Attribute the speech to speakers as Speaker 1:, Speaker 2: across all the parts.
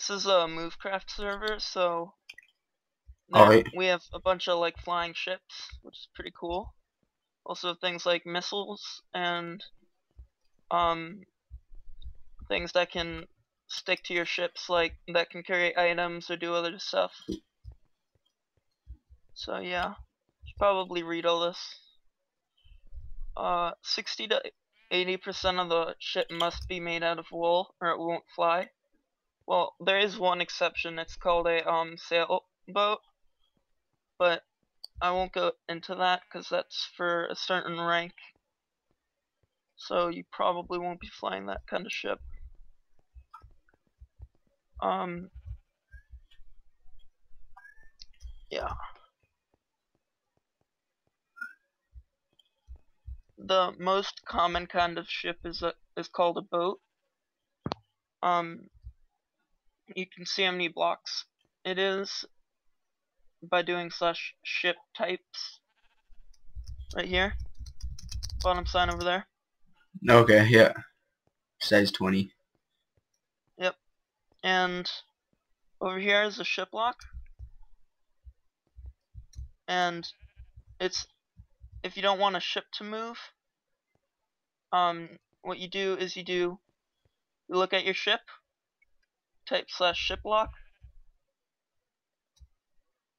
Speaker 1: This is a Movecraft server, so
Speaker 2: Alright.
Speaker 1: we have a bunch of like flying ships, which is pretty cool. Also things like missiles and um things that can stick to your ships, like that can carry items or do other stuff. So yeah, you should probably read all this. 60 to 80% of the ship must be made out of wool, or it won't fly. Well, there is one exception. It's called a sailboat, but I won't go into that because that's for a certain rank. So you probably won't be flying that kind of ship. Yeah. The most common kind of ship is called a boat. You can see how many blocks it is by doing /ship types right here. Bottom sign over there.
Speaker 2: Okay, yeah. Size 20.
Speaker 1: Yep. And over here is a ship block. And it's if you don't want a ship to move, what you do is you look at your ship, type /ship block,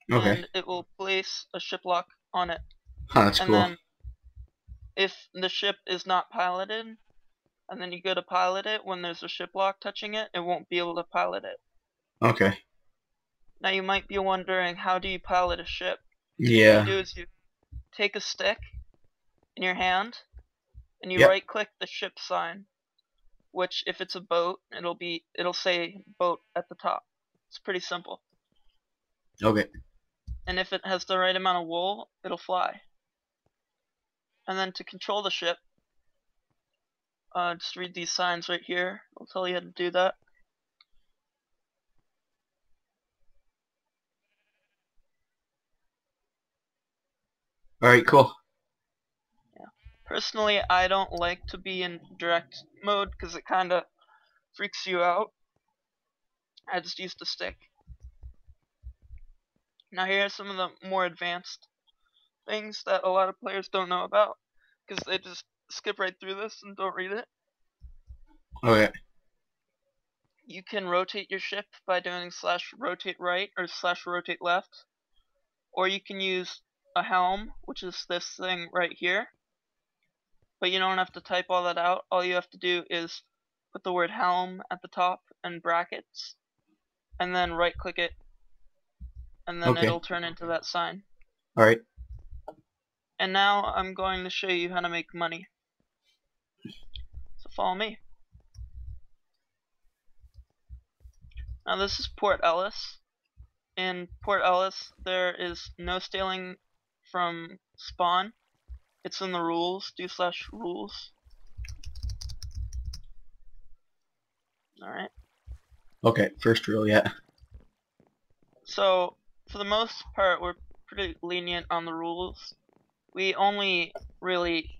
Speaker 2: Okay.
Speaker 1: and it will place a ship lock on it.
Speaker 2: Huh, that's
Speaker 1: And
Speaker 2: cool.
Speaker 1: then if the ship is not piloted, and then you go to pilot it, when there's a ship lock touching it, it won't be able to pilot it.
Speaker 2: Okay.
Speaker 1: Now you might be wondering, how do you pilot a ship? What you
Speaker 2: Yeah.
Speaker 1: do is you take a stick in your hand, and you
Speaker 2: Yep.
Speaker 1: right click the ship sign, which if it's a boat, it'll say boat at the top. It's pretty simple.
Speaker 2: Okay.
Speaker 1: And if it has the right amount of wool, it'll fly. And then to control the ship, just read these signs right here. I'll tell you how to do that.
Speaker 2: Alright, cool.
Speaker 1: Yeah. Personally, I don't like to be in direct mode because it kind of freaks you out. I just used a stick. Now here are some of the more advanced things that a lot of players don't know about because they just skip right through this and don't read it.
Speaker 2: Okay.
Speaker 1: You can rotate your ship by doing /rotate right or /rotate left, or you can use a helm, which is this thing right here. But you don't have to type all that out. All you have to do is put the word helm at the top in brackets, and then right click it, and then
Speaker 2: Okay.
Speaker 1: it'll turn into that sign.
Speaker 2: Alright.
Speaker 1: And now I'm going to show you how to make money. So follow me. Now this is Port Ellis. In Port Ellis, there is no stealing from spawn. It's in the rules. Do /rules. Alright.
Speaker 2: Okay, first rule, yeah.
Speaker 1: So, for the most part, we're pretty lenient on the rules. We only really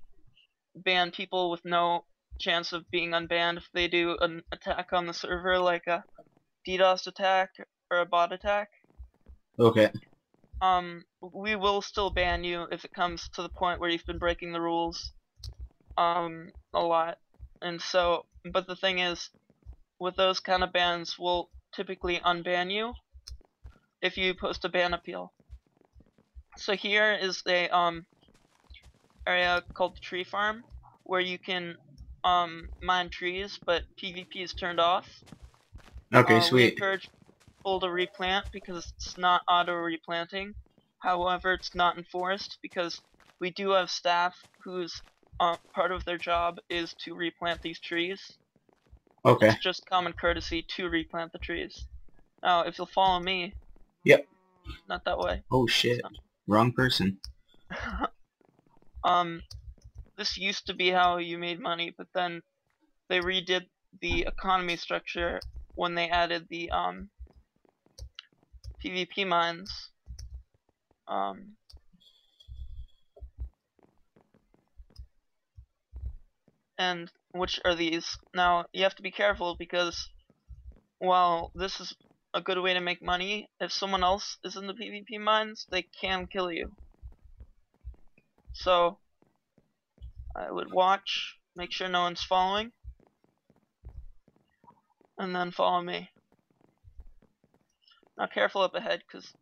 Speaker 1: ban people with no chance of being unbanned if they do an attack on the server, like a DDoS attack or a bot attack.
Speaker 2: Okay.
Speaker 1: We will still ban you if it comes to the point where you've been breaking the rules a lot. And so, but the thing is, with those kind of bans, we'll typically unban you if you post a ban appeal. So here is a area called the tree farm where you can mine trees, but PvP is turned off.
Speaker 2: Okay,
Speaker 1: We
Speaker 2: sweet.
Speaker 1: encourage people to replant because it's not auto replanting. However, it's not enforced because we do have staff whose part of their job is to replant these trees.
Speaker 2: Okay.
Speaker 1: It's just common courtesy to replant the trees. Now, if you'll follow me.
Speaker 2: Yep.
Speaker 1: Not that way.
Speaker 2: Oh shit. Wrong person.
Speaker 1: This used to be how you made money, but then they redid the economy structure when they added the PvP mines. And which are these? Now you have to be careful because while this is a good way to make money, if someone else is in the PvP mines, they can kill you. So I would watch, make sure no one's following, and then follow me. Now careful up ahead, because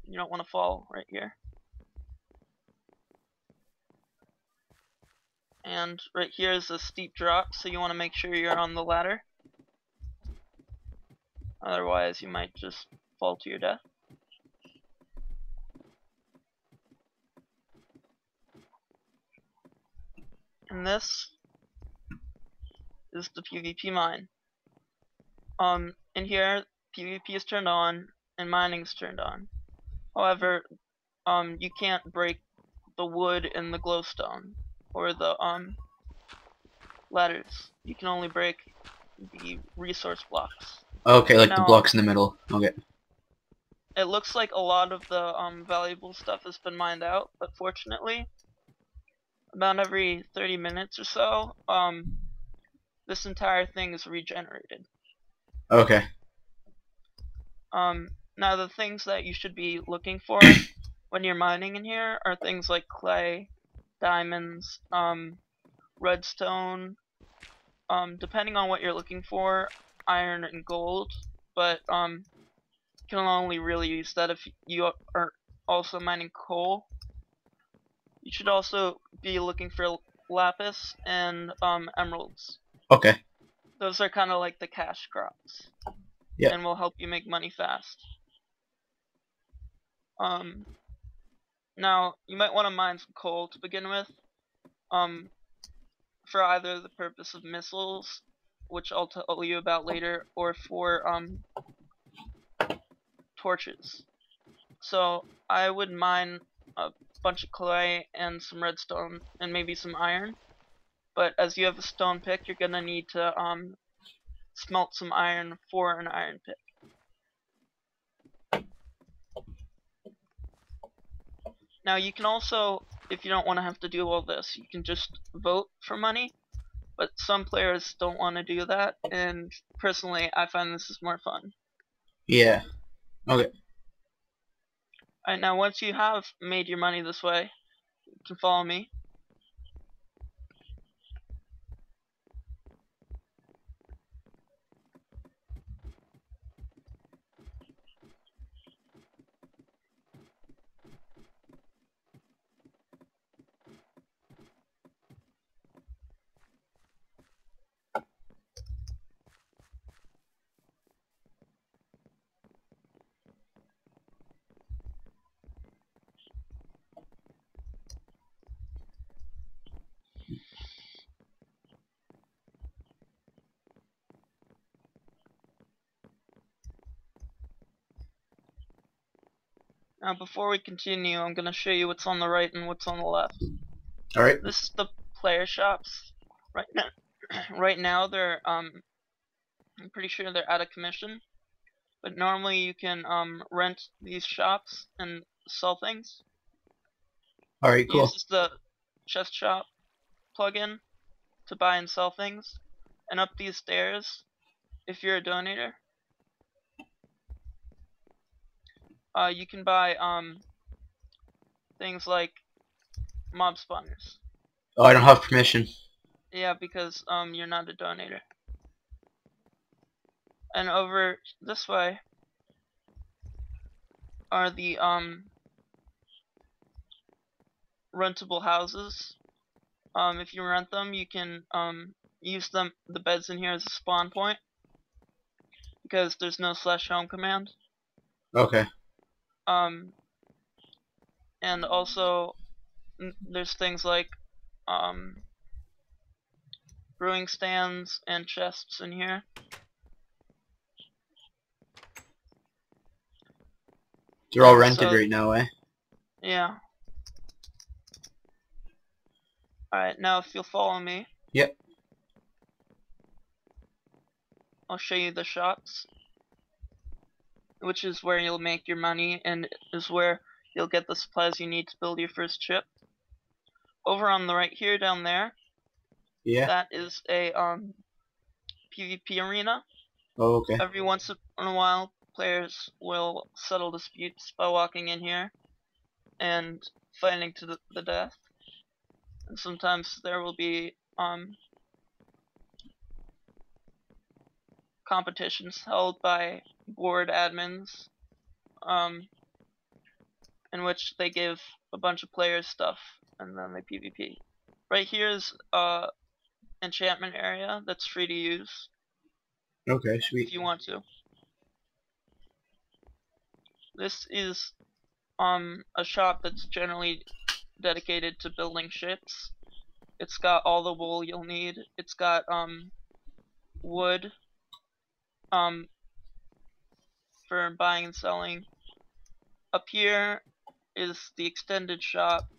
Speaker 1: you don't want to fall right here. And right here is a steep drop, so you want to make sure you're on the ladder. Otherwise, you might just fall to your death. And this is the PvP mine. In here, PvP is turned on and mining is turned on. However, you can't break the wood and the glowstone or the ladders. You can only break the resource blocks.
Speaker 2: Okay, like the
Speaker 1: Now,
Speaker 2: blocks in the middle. Okay.
Speaker 1: it looks like a lot of the valuable stuff has been mined out, but fortunately, about every 30 minutes or so, this entire thing is regenerated.
Speaker 2: Okay.
Speaker 1: Now the things that you should be looking for when you're mining in here are things like clay, diamonds, redstone, depending on what you're looking for, iron and gold, but you can only really use that if you are also mining coal. You should also be looking for lapis and emeralds.
Speaker 2: Okay.
Speaker 1: Those are kind of like the cash crops.
Speaker 2: Yeah.
Speaker 1: And will help you make money fast. Now you might want to mine some coal to begin with. For either the purpose of missiles, which I'll tell you about later, or for torches. So I would mine a bunch of clay and some redstone and maybe some iron. But as you have a stone pick, you're gonna need to smelt some iron for an iron pick. Now you can also, if you don't want to have to do all this, you can just vote for money. But some players don't want to do that, and personally, I find this is more fun.
Speaker 2: Yeah. Okay.
Speaker 1: Alright, now once you have made your money this way, you can follow me. Now before we continue, I'm going to show you what's on the right and what's on the left.
Speaker 2: Alright.
Speaker 1: This is the player shops. Right now, right now they're I'm pretty sure they're out of commission. But normally you can rent these shops and sell things.
Speaker 2: Alright, cool.
Speaker 1: Use the chest shop plugin to buy and sell things. And up these stairs, if you're a donator, you can buy things like mob spawners.
Speaker 2: Oh, I don't have permission.
Speaker 1: Yeah, because you're not a donator. And over this way are the rentable houses. If you rent them, you can use the beds in here as a spawn point, because there's no /home command.
Speaker 2: Okay.
Speaker 1: And also there's things like brewing stands and chests in here.
Speaker 2: They're all rented right now, eh?
Speaker 1: Yeah. Alright, now if you'll follow me.
Speaker 2: Yep.
Speaker 1: I'll show you the shops, which is where you'll make your money and is where you'll get the supplies you need to build your first ship. Over on the right here, down there,
Speaker 2: Yeah.
Speaker 1: that is a PvP arena.
Speaker 2: Oh, okay.
Speaker 1: Every once in a while, players will settle disputes by walking in here and fighting to the death. And sometimes there will be competitions held by board admins, in which they give a bunch of players stuff and then they PvP. Right here is enchantment area that's free to use
Speaker 2: Okay,
Speaker 1: if
Speaker 2: sweet.
Speaker 1: you want to. This is a shop that's generally dedicated to building ships. It's got all the wool you'll need. It's got wood for buying and selling. Up here is the extended shop.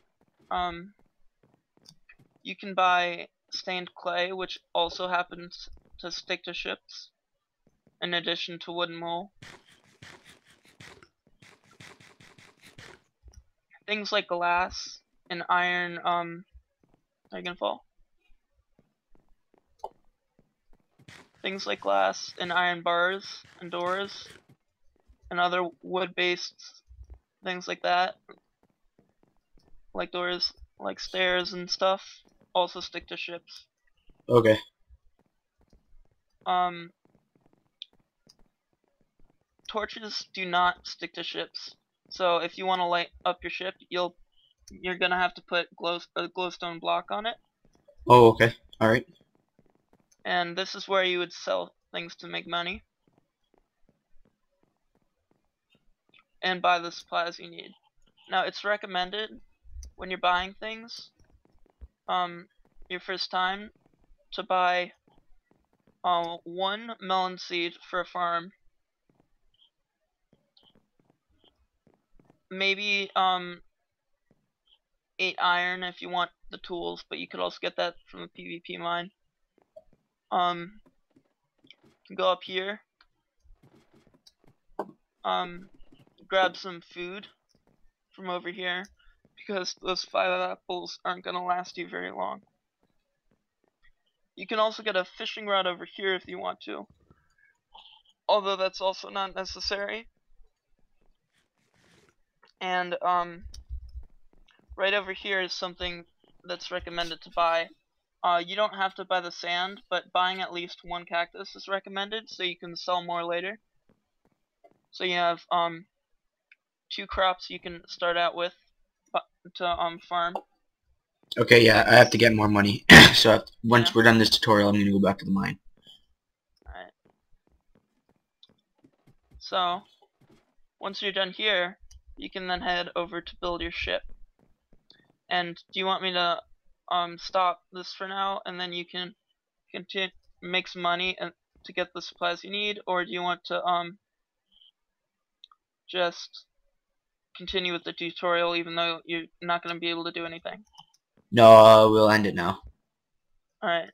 Speaker 1: You can buy stained clay, which also happens to stick to ships, in addition to wood and wool. Things like glass and iron, are you gonna fall? Things like glass and iron bars and doors and other wood-based things like that, like doors, like stairs and stuff, also stick to ships.
Speaker 2: Okay.
Speaker 1: Torches do not stick to ships, so if you want to light up your ship, you're gonna have to put a glowstone block on it.
Speaker 2: Oh, okay. Alright.
Speaker 1: And this is where you would sell things to make money and buy the supplies you need. Now, it's recommended when you're buying things, your first time, to buy 1 melon seed for a farm, maybe 8 iron if you want the tools, but you could also get that from the PvP mine. You can go up here, grab some food from over here, because those 5 apples aren't gonna last you very long. You can also get a fishing rod over here if you want to, although that's also not necessary. And right over here is something that's recommended to buy. You don't have to buy the sand, but buying at least 1 cactus is recommended so you can sell more later. So you have 2 crops you can start out with to farm.
Speaker 2: Okay, yeah, I have to get more money. So once we're done this tutorial, I'm gonna go back to the mine.
Speaker 1: Alright. So once you're done here, you can then head over to build your ship. And do you want me to stop this for now, and then you can continue make some money and to get the supplies you need, or do you want to just continue with the tutorial even though you're not going to be able to do anything?
Speaker 2: No, we'll end it now.
Speaker 1: Alright.